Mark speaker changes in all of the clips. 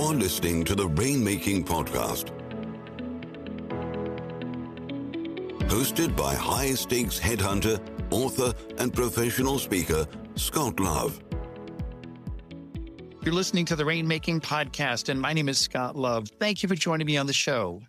Speaker 1: You're listening to the Rainmaking Podcast, hosted by high-stakes headhunter, author, and professional speaker, Scott Love.
Speaker 2: You're listening to the Rainmaking Podcast, and my name is Scott Love. Thank you for joining me on the show.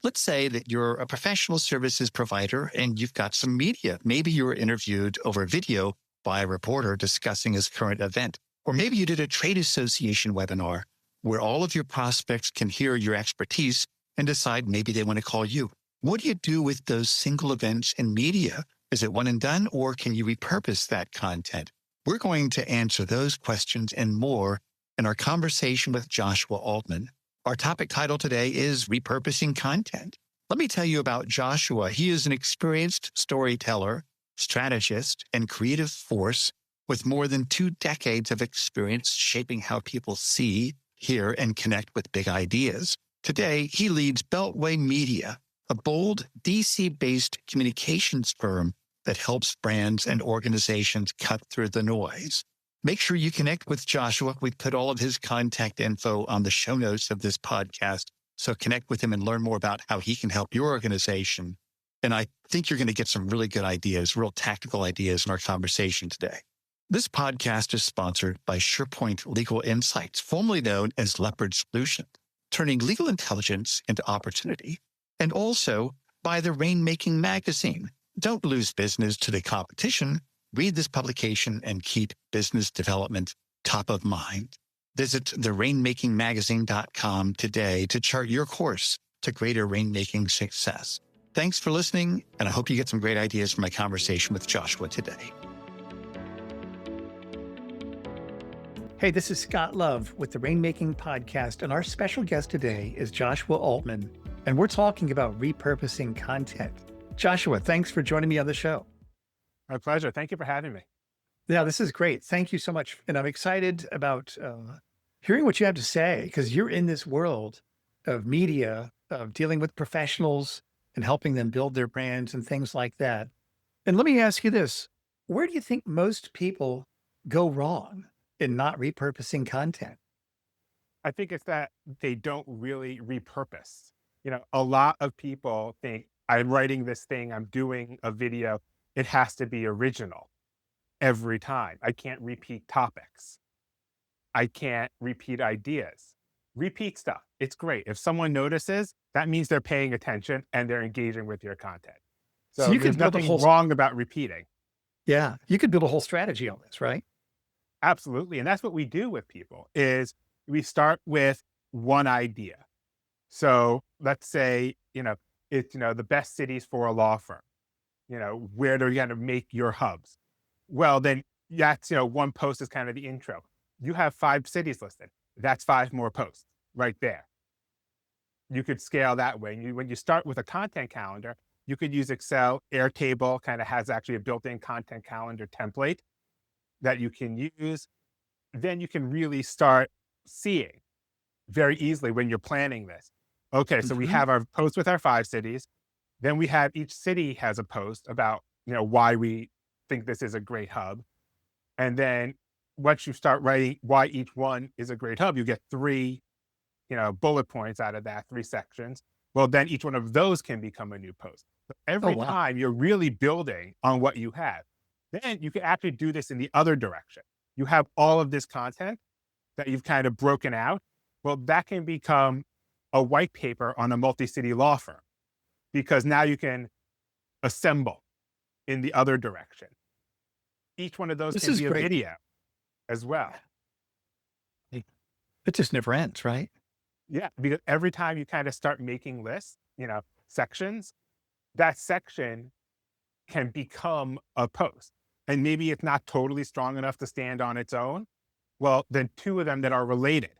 Speaker 2: Let's say that you're a professional services provider and you've got some media. Maybe you were interviewed over video by a reporter discussing his current event. Or maybe you did a trade association webinar where all of your prospects can hear your expertise and decide maybe they want to call you. What do you do with those single events in media? Is it one and done, or can you repurpose that content? We're going to answer those questions and more in our conversation with Joshua Altman. Our topic title today is Repurposing Content. Let me tell you about Joshua. He is an experienced storyteller, strategist, and creative force with more than 2 decades of experience shaping how people see, hear, and connect with big ideas. Today, he leads Beltway Media, a bold DC-based communications firm that helps brands and organizations cut through the noise. Make sure you connect with Joshua. We've put all of his contact info on the show notes of this podcast, so connect with him and learn more about how he can help your organization. And I think you're going to get some really good ideas, real tactical ideas in our conversation today. This podcast is sponsored by SurePoint Legal Insights, formerly known as Leopard Solutions, turning legal intelligence into opportunity, and also by the Rainmaking magazine. Don't lose business to the competition. Read this publication and keep business development top of mind. Visit therainmakingmagazine.com today to chart your course to greater rainmaking success. Thanks for listening, and I hope you get some great ideas from my conversation with Joshua today. Hey, this is Scott Love with the Rainmaking Podcast, and our special guest today is Joshua Altman, and we're talking about repurposing content. Joshua, thanks for joining me on the show.
Speaker 3: My pleasure. Thank you for having me.
Speaker 2: Yeah, this is great. Thank you so much. And I'm excited about hearing what you have to say, because you're in this world of media, of dealing with professionals and helping them build their brands and things like that. And let me ask you this. Where do you think most people go wrong in not repurposing content?
Speaker 3: I think it's that they don't really repurpose. A lot of people think, I'm writing this thing, I'm doing a video, it has to be original every time. I can't repeat topics. I can't repeat ideas. Repeat stuff. It's great. If someone notices, that means they're paying attention and they're engaging with your content. So
Speaker 2: you
Speaker 3: there's
Speaker 2: could build
Speaker 3: nothing wrong about repeating.
Speaker 2: Yeah, you could build a whole strategy on this, right?
Speaker 3: Absolutely. And that's what we do with people is we start with one idea. So let's say, it's, the best cities for a law firm, where they're going to make your hubs. Well, then that's, one post is kind of the intro. You have 5 cities listed. That's 5 more posts right there. You could scale that way. When you start with a content calendar, you could use Excel. Airtable kind of has actually a built-in content calendar template that you can use. Then you can really start seeing very easily when you're planning this. Okay, so we have our post with our 5 cities. Then we have each city has a post about, why we think this is a great hub. And then once you start writing why each one is a great hub, you get 3, bullet points out of that, 3 sections. Well, then each one of those can become a new post. So every time you're really building on what you have. Then you can actually do this in the other direction. You have all of this content that you've kind of broken out. Well, that can become a white paper on a multi-city law firm, because now you can assemble in the other direction. Each one of those can be a video as well.
Speaker 2: It just never ends, right?
Speaker 3: Yeah, because every time you kind of start making lists, sections, that section can become a post. And maybe it's not totally strong enough to stand on its own. Well, then 2 of them that are related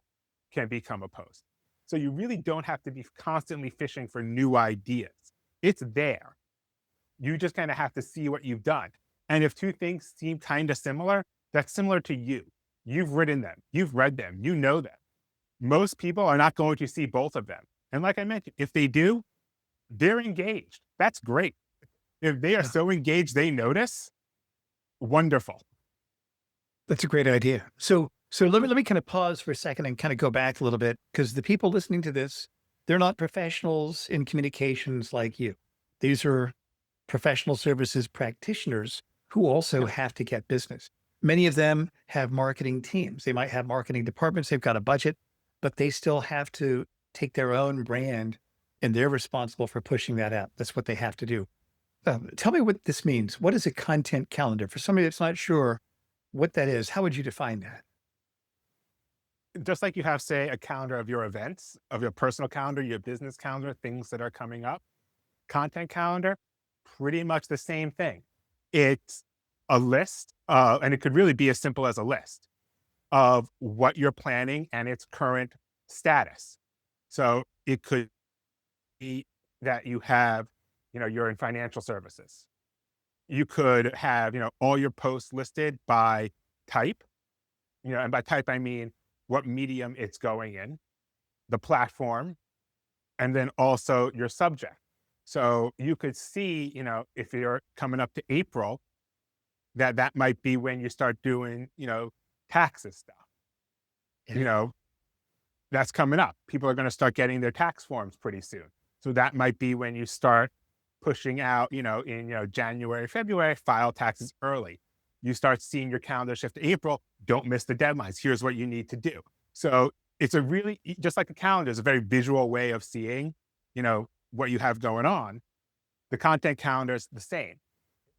Speaker 3: can become a post. So you really don't have to be constantly fishing for new ideas. It's there. You just kind of have to see what you've done. And if 2 things seem kind of similar, that's similar to you. You've written them. You've read them. You know them. Most people are not going to see both of them. And like I mentioned, if they do, they're engaged. That's great. If they are so engaged, they notice, wonderful.
Speaker 2: That's a great idea. So So let me kind of pause for a second and kind of go back a little bit, because the people listening to this, they're not professionals in communications like you. These are professional services practitioners who also
Speaker 3: Yeah.
Speaker 2: have to get business. Many of them have marketing teams. They might have marketing departments. They've got a budget, but they still have to take their own brand and they're responsible for pushing that out. That's what they have to do. Tell me what this means. What is a content calendar? For somebody that's not sure what that is, how would you define that?
Speaker 3: Just like you have, say, a calendar of your events, of your personal calendar, your business calendar, things that are coming up, content calendar, pretty much the same thing. It's a list, and it could really be as simple as a list of what you're planning and its current status. So it could be that you have, you're in financial services. You could have, all your posts listed by type, and by type, I mean what medium it's going in, the platform, and then also your subject. So you could see, if you're coming up to April, that might be when you start doing, taxes stuff.
Speaker 2: Yeah.
Speaker 3: You know, that's coming up. People are going to start getting their tax forms pretty soon. So that might be when you start pushing out, in, January, February, file taxes early. You start seeing your calendar shift to April. Don't miss the deadlines. Here's what you need to do. So it's a really, just like a calendar is a very visual way of seeing, what you have going on. The content calendar is the same.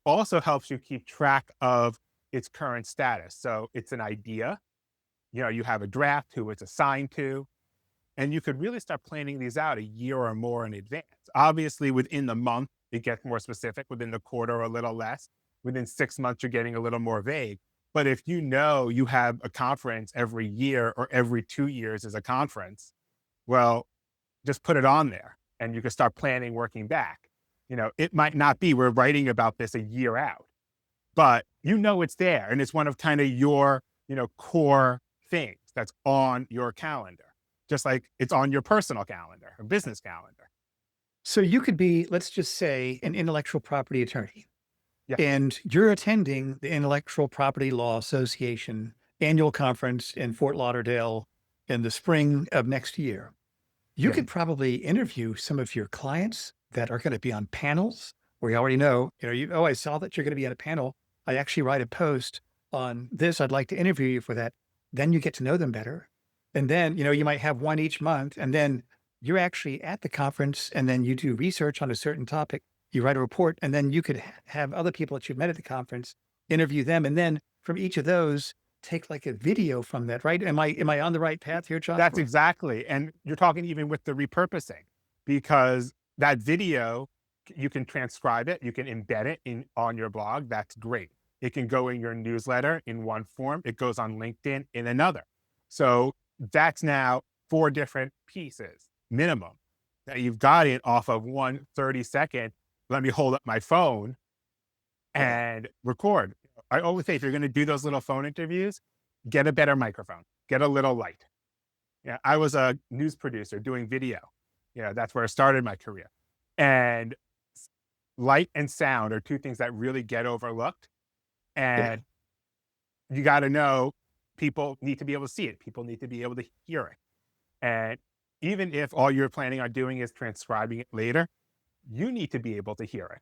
Speaker 3: Also helps you keep track of its current status. So it's an idea, you have a draft, who it's assigned to, and you could really start planning these out a year or more in advance. Obviously, within the month, it gets more specific. Within the quarter, a little less. Within 6 months, you're getting a little more vague. But if you have a conference every year or every 2 years is a conference, well, just put it on there and you can start planning working back. It might not be, we're writing about this a year out, but it's there. And it's one of kind of your, core things that's on your calendar, just like it's on your personal calendar or business calendar.
Speaker 2: So you could be, let's just say, an intellectual property attorney,
Speaker 3: Yeah.
Speaker 2: and you're attending the Intellectual Property Law Association annual conference in Fort Lauderdale in the spring of next year. You
Speaker 3: Yeah.
Speaker 2: could probably interview some of your clients that are going to be on panels where you already know, I saw that you're going to be on a panel. I actually write a post on this. I'd like to interview you for that. Then you get to know them better. And then, you might have one each month, and then you're actually at the conference and then you do research on a certain topic. You write a report, and then you could have other people that you've met at the conference, interview them. And then from each of those, take like a video from that, right? Am I on the right path here, Joshua?
Speaker 3: That's exactly. And you're talking even with the repurposing, because that video, you can transcribe it, you can embed it on your blog. That's great. It can go in your newsletter in one form. It goes on LinkedIn in another. So that's now 4 different pieces minimum that you've got it off of one 30-second. Let me hold up my phone and record. I always say, if you're going to do those little phone interviews, get a better microphone, get a little light. Yeah, I was a news producer doing video. That's where I started my career. And light and sound are 2 things that really get overlooked. And you got to know, people need to be able to see it. People need to be able to hear it. And even if all you're planning on doing is transcribing it later, you need to be able to hear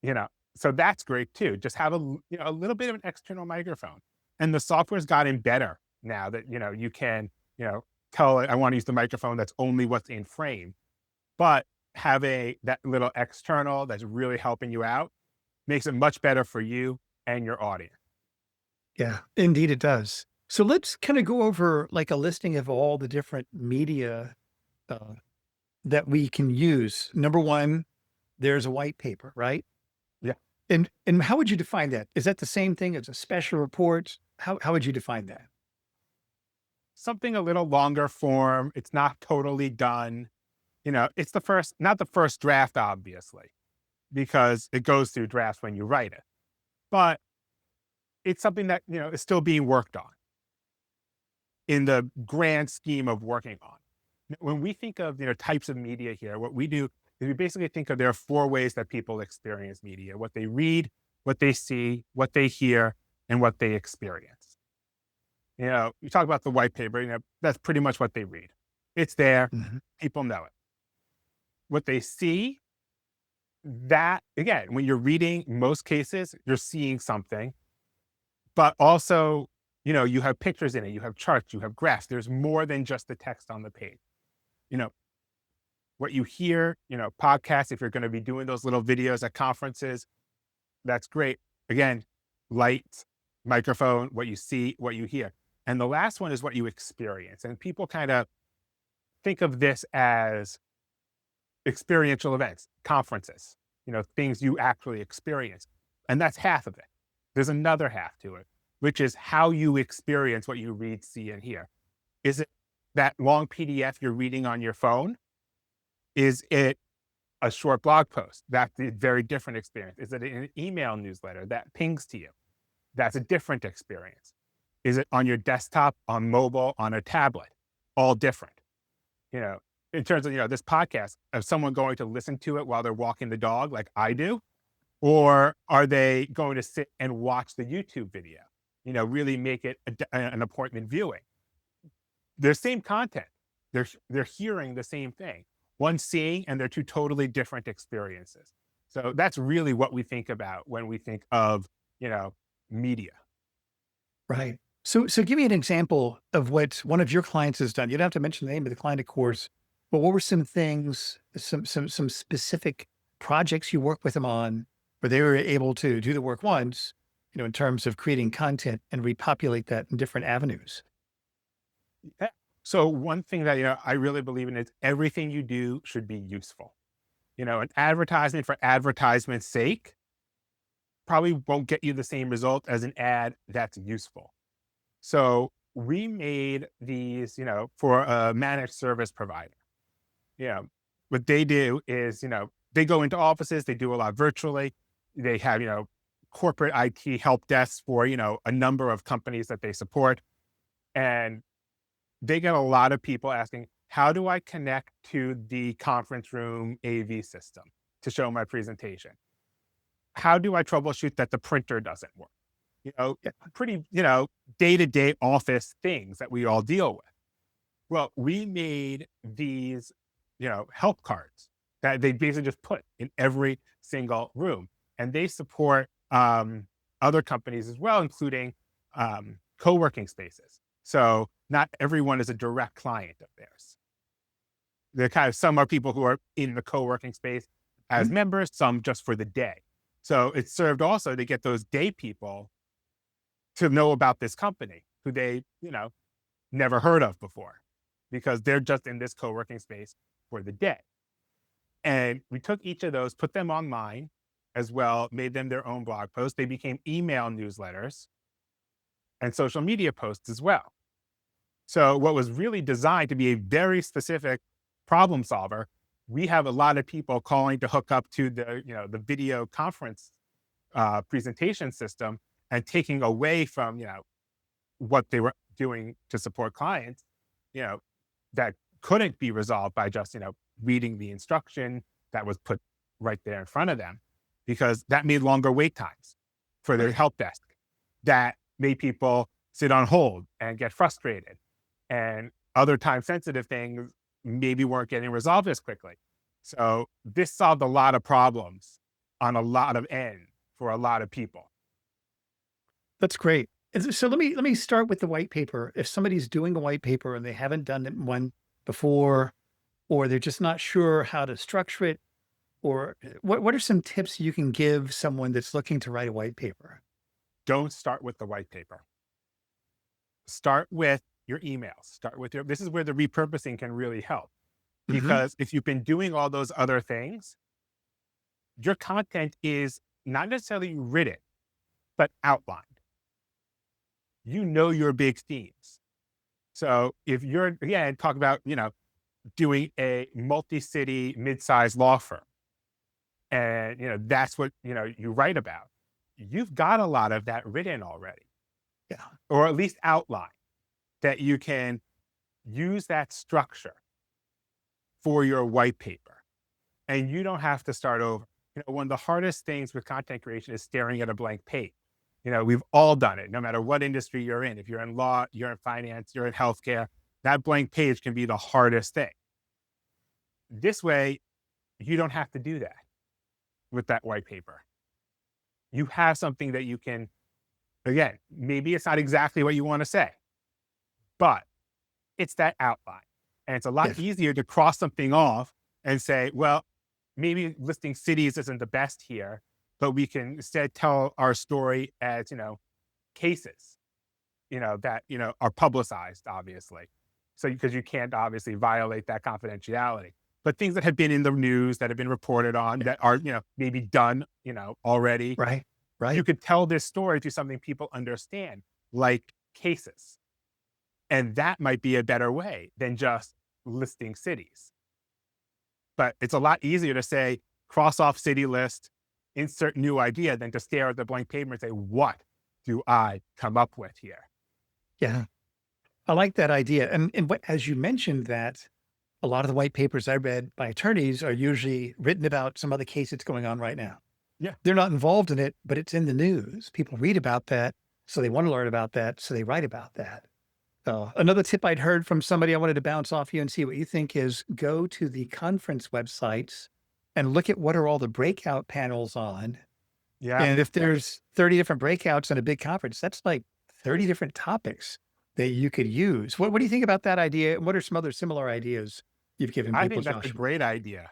Speaker 3: it. So that's great too. Just have a little bit of an external microphone. And the software's gotten better now that, you can, tell it, I want to use the microphone that's only what's in frame. But having that little external that's really helping you out makes it much better for you and your audience.
Speaker 2: Yeah, indeed it does. So let's kind of go over like a listing of all the different media uh, that we can use. Number one, there's a white paper, right?
Speaker 3: Yeah.
Speaker 2: And how would you define that? Is that the same thing as a special report? How would you define that?
Speaker 3: Something a little longer form. It's not totally done. It's not the first draft, obviously, because it goes through drafts when you write it, but it's something that, is still being worked on in the grand scheme of working on. When we think of, types of media here, what we do is we basically think of there are 4 ways that people experience media: what they read, what they see, what they hear, and what they experience. You talk about the white paper, that's pretty much what they read. It's there.
Speaker 2: Mhm.
Speaker 3: People know it. What they see, that again, when you're reading, most cases, you're seeing something, but also, you have pictures in it, you have charts, you have graphs. There's more than just the text on the page. You know, what you hear, podcasts, if you're going to be doing those little videos at conferences, that's great. Again, light, microphone, what you see, what you hear. And the last one is what you experience. And people kind of think of this as experiential events, conferences, things you actually experience. And that's half of it. There's another half to it, which is how you experience what you read, see, and hear. Is it that long PDF you're reading on your phone? Is it a short blog post? That's a very different experience. Is it an email newsletter that pings to you? That's a different experience. Is it on your desktop, on mobile, on a tablet? All different. In terms of, this podcast, of someone going to listen to it while they're walking the dog like I do, or are they going to sit and watch the YouTube video, really make it an appointment viewing? They're same content. They're hearing the same thing. One seeing, and they're two totally different experiences. So that's really what we think about when we think of, media.
Speaker 2: Right. So give me an example of what one of your clients has done. You don't have to mention the name of the client, of course, but what were some things, some specific projects you worked with them on where they were able to do the work once, in terms of creating content and repopulate that in different avenues?
Speaker 3: Yeah. So one thing that, I really believe in is everything you do should be useful. An advertisement for advertisement's sake probably won't get you the same result as an ad that's useful. So we made these, for a managed service provider. What they do is, they go into offices, they do a lot virtually. They have, corporate IT help desks for, a number of companies that they support. And they get a lot of people asking, how do I connect to the conference room AV system to show my presentation? How do I troubleshoot that the printer doesn't work? Pretty, day-to-day office things that we all deal with. Well, we made these, help cards that they basically just put in every single room. And they support other companies as well, including co-working spaces. So not everyone is a direct client of theirs. Some are people who are in the co-working space as members, some just for the day. So it served also to get those day people to know about this company who they, never heard of before, because they're just in this co-working space for the day. And we took each of those, put them online as well, made them their own blog posts. They became email newsletters and social media posts as well. So what was really designed to be a very specific problem solver, we have a lot of people calling to hook up to the, the video conference presentation system, and taking away from, what they were doing to support clients, that couldn't be resolved by just, reading the instruction that was put right there in front of them, because that made longer wait times for their help desk. That made people sit on hold and get frustrated. And other time sensitive things maybe weren't getting resolved as quickly. So this solved a lot of problems on a lot of ends for a lot of people.
Speaker 2: That's great. And so let me start with the white paper. If somebody's doing a white paper and they haven't done one before, or they're just not sure how to structure it, or what are some tips you can give someone that's looking to write a white paper?
Speaker 3: Don't start with the white paper. Start with your emails. This is where the repurposing can really help. Because if you've been doing all those other things, your content is not necessarily written, but outlined. Your big themes. So if you're, again, talk about, doing a multi-city, mid-sized law firm, and, that's what, you write about, you've got a lot of that written already.
Speaker 2: Yeah.
Speaker 3: Or at least outlined, that you can use that structure for your white paper, and you don't have to start over. One of the hardest things with content creation is staring at a blank page. We've all done it, no matter what industry you're in. If you're in law, you're in finance, you're in healthcare, that blank page can be the hardest thing. This way, you don't have to do that with that white paper. You have something that you can, again, maybe it's not exactly what you want to say, but it's that outline. And it's a lot easier to cross something off and say, well, maybe listing cities isn't the best here, but we can instead tell our story as, cases, that, are publicized, obviously. So, because you can't obviously violate that confidentiality, but things that have been in the news, that have been reported on, that are, maybe done, already.
Speaker 2: Right. Right.
Speaker 3: You could tell this story to something people understand, like cases. And that might be a better way than just listing cities. But it's a lot easier to say, cross off city list, insert new idea, than to stare at the blank paper and say, what do I come up with here?
Speaker 2: Yeah. I like that idea. And what, as you mentioned, that a lot of the white papers I read by attorneys are usually written about some other case that's going on right now.
Speaker 3: Yeah.
Speaker 2: They're not involved in it, but it's in the news. People read about that, so they want to learn about that, so they write about that. Another tip I'd heard from somebody I wanted to bounce off you and see what you think is go to the conference websites and look at what are all the breakout panels on.
Speaker 3: Yeah.
Speaker 2: And if there's 30 different breakouts in a big conference, that's like 30 different topics that you could use. What do you think about that idea? And what are some other similar ideas you've given people,
Speaker 3: I think that's
Speaker 2: Joshua?
Speaker 3: a great idea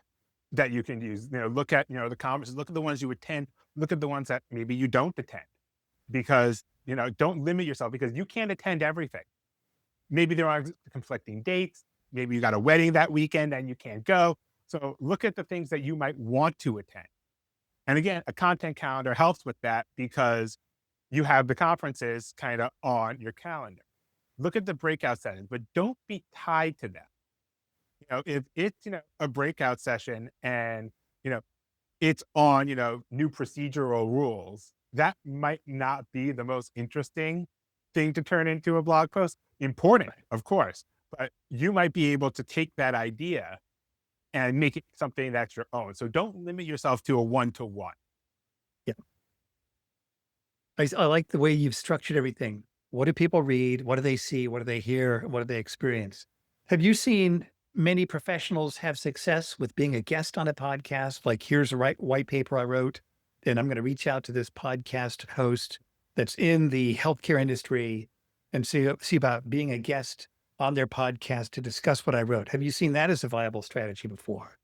Speaker 3: that you can use. Look at, the conferences, look at the ones you attend, look at the ones that maybe you don't attend, because, don't limit yourself, because you can't attend everything. Maybe there are conflicting dates. Maybe you got a wedding that weekend and you can't go. So look at the things that you might want to attend. And again, a content calendar helps with that, because you have the conferences kind of on your calendar. Look at the breakout sessions, but don't be tied to them. If it's, a breakout session and, it's on, new procedural rules, that might not be the most interesting thing to turn into a blog post. Important, of course, but you might be able to take that idea and make it something that's your own. So don't limit yourself to a one-to-one.
Speaker 2: Yeah. I like the way you've structured everything. What do people read? What do they see? What do they hear? What do they experience? Have you seen many professionals have success with being a guest on a podcast? Like, here's a white paper I wrote, and I'm going to reach out to this podcast host that's in the healthcare industry and see about being a guest on their podcast to discuss what I wrote. Have you seen that as a viable strategy before?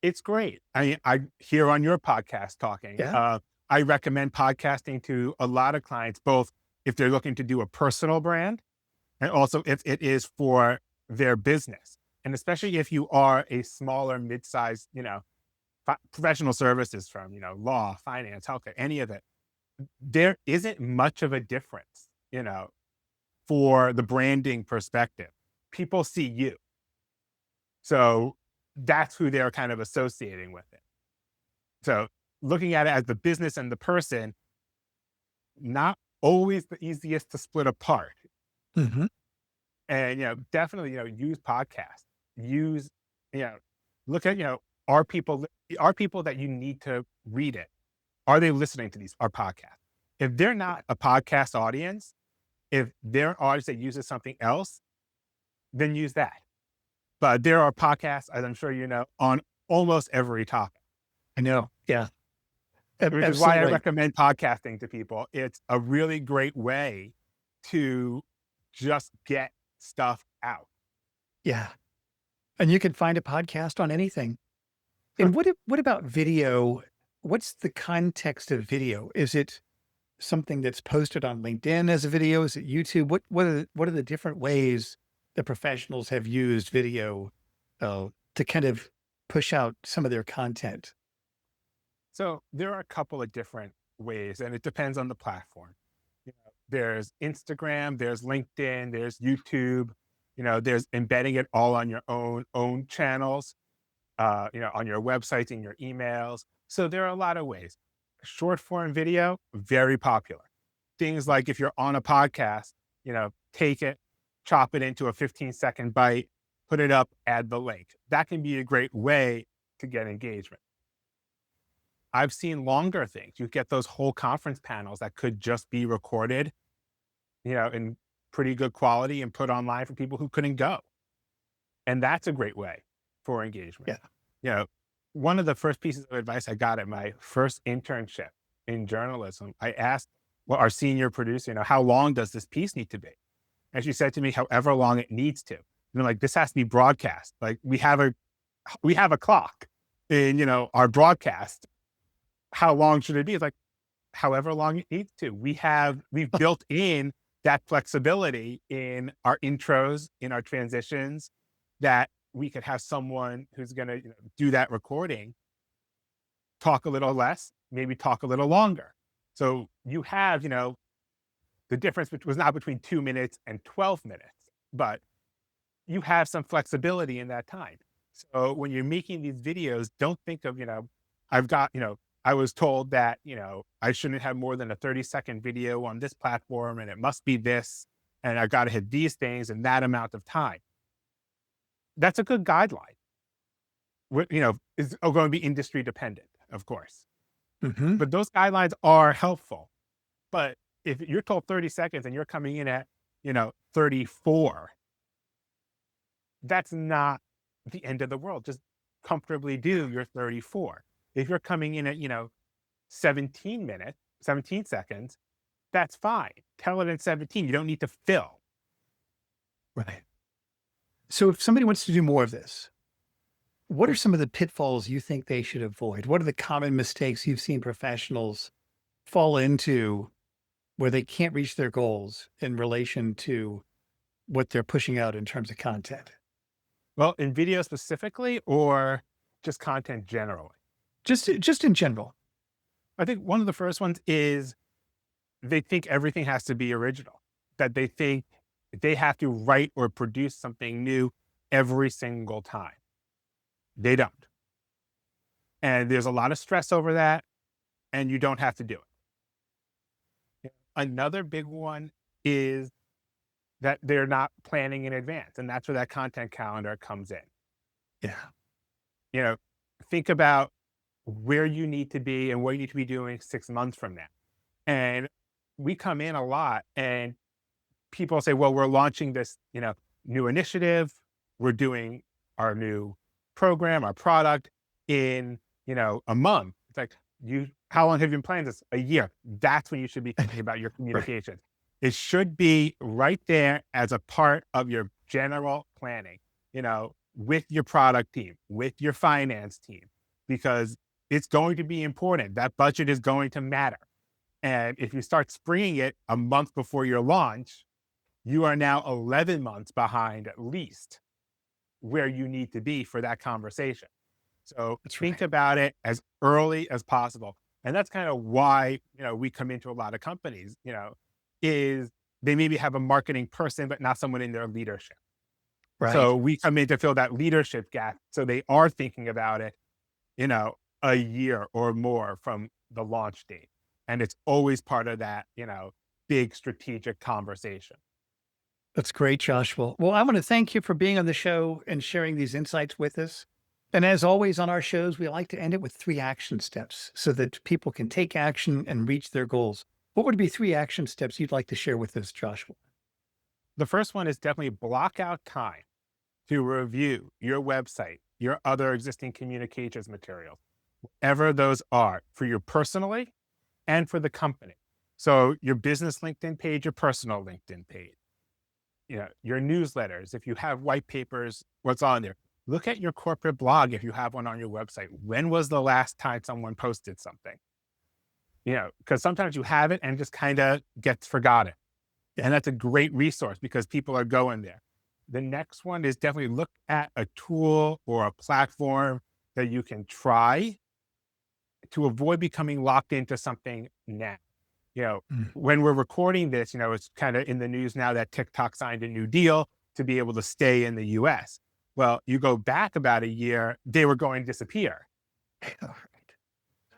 Speaker 3: It's great. I hear on your podcast talking.
Speaker 2: Yeah.
Speaker 3: I recommend podcasting to a lot of clients, both if they're looking to do a personal brand and also if it is for their business. And especially if you are a smaller, mid-sized, professional services firm, law, finance, healthcare, any of it, there isn't much of a difference, for the branding perspective. People see you. So that's who they're kind of associating with it. So looking at it as the business and the person, not always the easiest to split apart.
Speaker 2: Mm-hmm.
Speaker 3: And, definitely, use podcasts. Use, look at, are people that you need to read it? Are they listening to our podcasts? If they're not a podcast audience, if they're an audience that uses something else, then use that. But there are podcasts, as I'm sure you know, on almost every topic.
Speaker 2: I know. Yeah.
Speaker 3: Which is why I recommend podcasting to people. It's a really great way to just get stuff out.
Speaker 2: Yeah. And you can find a podcast on anything. And what about video? What's the context of video? Is it something that's posted on LinkedIn as a video? Is it YouTube? What are the different ways that professionals have used video to kind of push out some of their content?
Speaker 3: So there are a couple of different ways, and it depends on the platform. There's Instagram, there's LinkedIn, there's YouTube. There's embedding it all on your own channels, on your websites, in your emails. So there are a lot of ways. Short form video, very popular. Things like if you're on a podcast, take it, chop it into a 15-second bite, put it up, add the link. That can be a great way to get engagement. I've seen longer things. You get those whole conference panels that could just be recorded, in pretty good quality and put online for people who couldn't go. And that's a great way for engagement.
Speaker 2: Yeah.
Speaker 3: One of the first pieces of advice I got at my first internship in journalism, I asked our senior producer, how long does this piece need to be? And she said to me, however long it needs to. And I'm like, this has to be broadcast. Like we have a clock in, our broadcast. How long should it be? It's like, however long it needs to. We've built in that flexibility in our intros, in our transitions, that we could have someone who's going to do that recording, talk a little less, maybe talk a little longer. So you have, the difference was not between 2 minutes and 12 minutes, but you have some flexibility in that time. So when you're making these videos, don't think of, I was told that, I shouldn't have more than a 30-second video on this platform and it must be this, and I've got to hit these things in that amount of time. That's a good guideline. Is going to be industry dependent, of course.
Speaker 2: Mm-hmm.
Speaker 3: But those guidelines are helpful. But if you're told 30 seconds and you're coming in at, 34, that's not the end of the world. Just comfortably do your 34. If you're coming in at, 17 seconds, that's fine. Tell it in 17. You don't need to fill.
Speaker 2: Right. So if somebody wants to do more of this, what are some of the pitfalls you think they should avoid? What are the common mistakes you've seen professionals fall into where they can't reach their goals in relation to what they're pushing out in terms of content?
Speaker 3: Well, in video specifically, or just content generally?
Speaker 2: Just in general.
Speaker 3: I think one of the first ones is they think everything has to be original, that they think they have to write or produce something new every single time. They don't. And there's a lot of stress over that, and you don't have to do it. Another big one is that they're not planning in advance, and that's where that content calendar comes in.
Speaker 2: Yeah.
Speaker 3: Think about where you need to be and what you need to be doing 6 months from now. And we come in a lot and people say, well, we're launching this, new initiative. We're doing our new program, our product in, a month. It's like, how long have you been planning this? A year. That's when you should be thinking about your communication. Right. It should be right there as a part of your general planning, with your product team, with your finance team, because it's going to be important. That budget is going to matter. And if you start springing it a month before your launch, you are now 11 months behind at least where you need to be for that conversation. So think about it as early as possible. And that's kind of why, we come into a lot of companies, is they maybe have a marketing person, but not someone in their leadership.
Speaker 2: Right.
Speaker 3: So we come in to fill that leadership gap. So they are thinking about it, a year or more from the launch date. And it's always part of that, big strategic conversation.
Speaker 2: That's great, Joshua. Well, I want to thank you for being on the show and sharing these insights with us. And as always on our shows, we like to end it with 3 action steps so that people can take action and reach their goals. What would be 3 action steps you'd like to share with us, Joshua?
Speaker 3: The first one is definitely block out time to review your website, your other existing communications materials, whatever those are, for you personally and for the company. So your business LinkedIn page, your personal LinkedIn page, your newsletters, if you have white papers, what's on there. Look at your corporate blog if you have one on your website. When was the last time someone posted something? Because sometimes you have it and it just kind of gets forgotten. And that's a great resource because people are going there. The next one is definitely look at a tool or a platform that you can try to avoid becoming locked into something now. When we're recording this, it's kind of in the news now that TikTok signed a new deal to be able to stay in the US. Well, you go back about a year, they were going to disappear.
Speaker 2: All right.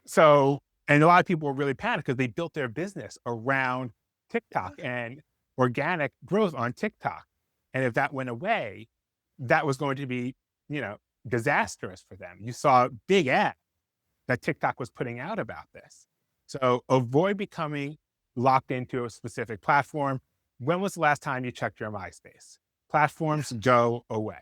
Speaker 3: So, and a lot of people were really panicked because they built their business around TikTok and organic growth on TikTok. And if that went away, that was going to be, disastrous for them. You saw big ads that TikTok was putting out about this. So avoid becoming locked into a specific platform. When was the last time you checked your MySpace? Platforms go away.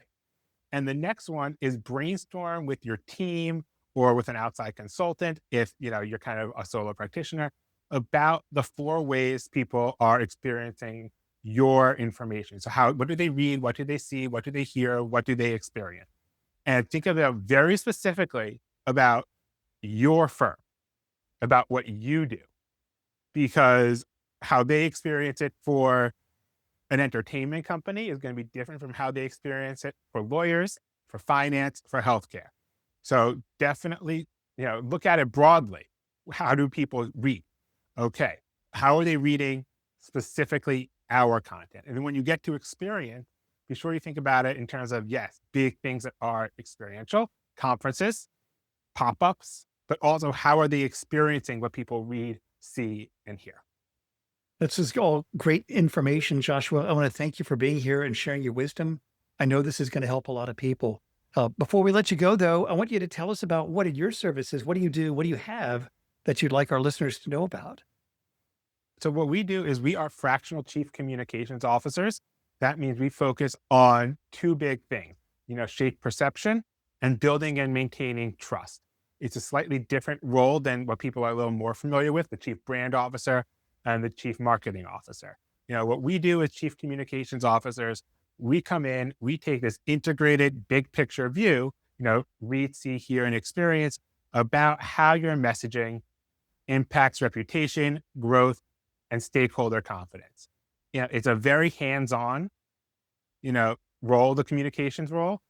Speaker 3: And the next one is brainstorm with your team or with an outside consultant, if you're kind of a solo practitioner, about the 4 ways people are experiencing your information. So what do they read? What do they see? What do they hear? What do they experience? And think about very specifically about your firm, about what you do, because how they experience it for an entertainment company is going to be different from how they experience it for lawyers, for finance, for healthcare. So definitely, look at it broadly. How do people read? Okay. How are they reading specifically our content? And then when you get to experience, be sure you think about it in terms of, yes, big things that are experiential, conferences, pop-ups, but also how are they experiencing what people read, see, and hear?
Speaker 2: This is all great information, Joshua. I want to thank you for being here and sharing your wisdom. I know this is going to help a lot of people. Before we let you go, though, I want you to tell us about what are your services? What do you do? What do you have that you'd like our listeners to know about?
Speaker 3: So what we do is we are fractional chief communications officers. That means we focus on 2 big things, shape perception and building and maintaining trust. It's a slightly different role than what people are a little more familiar with, the chief brand officer and the chief marketing officer. What we do as chief communications officers, we come in, we take this integrated big picture view, read, see, hear, and experience about how your messaging impacts reputation, growth, and stakeholder confidence. It's a very hands-on, role, the communications role.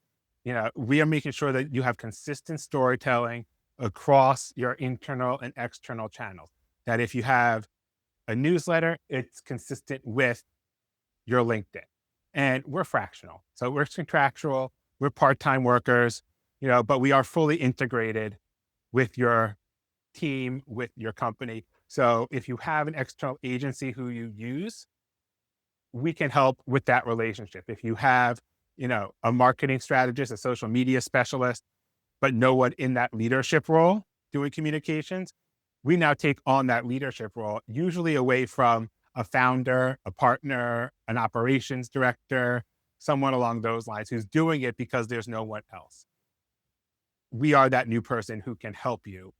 Speaker 3: We are making sure that you have consistent storytelling across your internal and external channels. That if you have a newsletter, it's consistent with your LinkedIn. And we're fractional. So we're contractual, we're part-time workers, but we are fully integrated with your team, with your company. So if you have an external agency who you use, we can help with that relationship. If you have, a marketing strategist, a social media specialist, but no one in that leadership role doing communications, we now take on that leadership role, usually away from a founder, a partner, an operations director, someone along those lines who's doing it because there's no one else. We are that new person who can help you.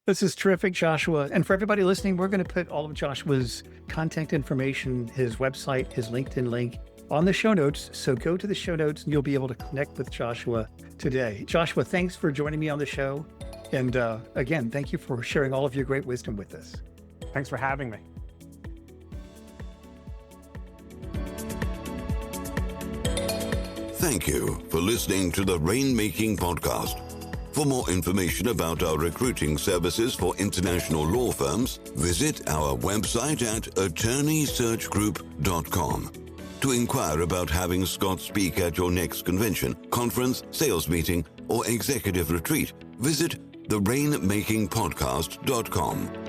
Speaker 2: This is terrific, Joshua. And for everybody listening, we're going to put all of Joshua's contact information, his website, his LinkedIn link on the show notes. So go to the show notes and you'll be able to connect with Joshua today. Joshua, thanks for joining me on the show. And again, thank you for sharing all of your great wisdom with us.
Speaker 3: Thanks for having me.
Speaker 1: Thank you for listening to the Rainmaking Podcast. For more information about our recruiting services for international law firms, visit our website at attorneysearchgroup.com. To inquire about having Scott speak at your next convention, conference, sales meeting, or executive retreat, visit therainmakingpodcast.com.